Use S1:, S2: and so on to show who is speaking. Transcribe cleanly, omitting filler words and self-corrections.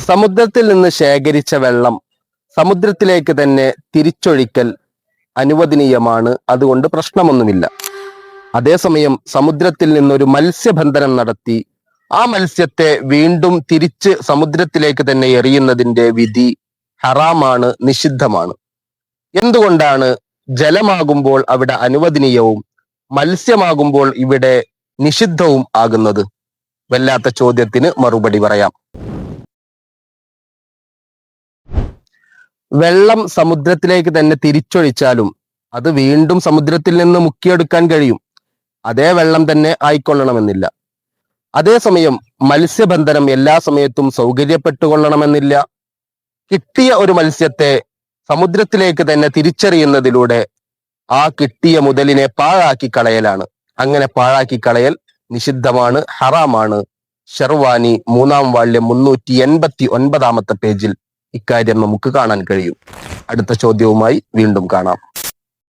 S1: സമുദ്രത്തിൽ നിന്ന് ശേഖരിച്ച വെള്ളം സമുദ്രത്തിലേക്ക് തന്നെ തിരിച്ചൊഴിക്കൽ അനുവദനീയമാണ്, അതുകൊണ്ട് പ്രശ്നമൊന്നുമില്ല. അതേസമയം സമുദ്രത്തിൽ നിന്നൊരു മത്സ്യബന്ധനം നടത്തി ആ മത്സ്യത്തെ വീണ്ടും തിരിച്ച് സമുദ്രത്തിലേക്ക് തന്നെ എറിയുന്നതിന്റെ വിധി ഹറാമാണ്, നിഷിദ്ധമാണ്. എന്തുകൊണ്ടാണ് ജലമാകുമ്പോൾ അവിടെ അനുവദനീയവും മത്സ്യമാകുമ്പോൾ ഇവിടെ നിഷിദ്ധവും ആകുന്നത്? വല്ലാത്ത ചോദ്യത്തിന് മറുപടി പറയാം. വെള്ളം സമുദ്രത്തിലേക്ക് തന്നെ തിരിച്ചൊഴിച്ചാലും അത് വീണ്ടും സമുദ്രത്തിൽ നിന്ന് മുക്കിയെടുക്കാൻ കഴിയും. അതേ വെള്ളം തന്നെ ആയിക്കൊള്ളണമെന്നില്ല. അതേസമയം മത്സ്യബന്ധനം എല്ലാ സമയത്തും സൗകര്യപ്പെട്ടുകൊള്ളണമെന്നില്ല. കിട്ടിയ ഒരു മത്സ്യത്തെ സമുദ്രത്തിലേക്ക് തന്നെ തിരിച്ചറിയുന്നതിലൂടെ ആ കിട്ടിയ മുതലിനെ പാഴാക്കി കളയലാണ്. അങ്ങനെ പാഴാക്കി കളയൽ നിഷിദ്ധമാണ്, ഹറാമാണ്. ഷെർവാനി 3-ാം വാള്യം 389-ാമത്തെ പേജിൽ ഇക്കാര്യം നമുക്ക് കാണാൻ കഴിയും. അടുത്ത ചോദ്യവുമായി വീണ്ടും കാണാം.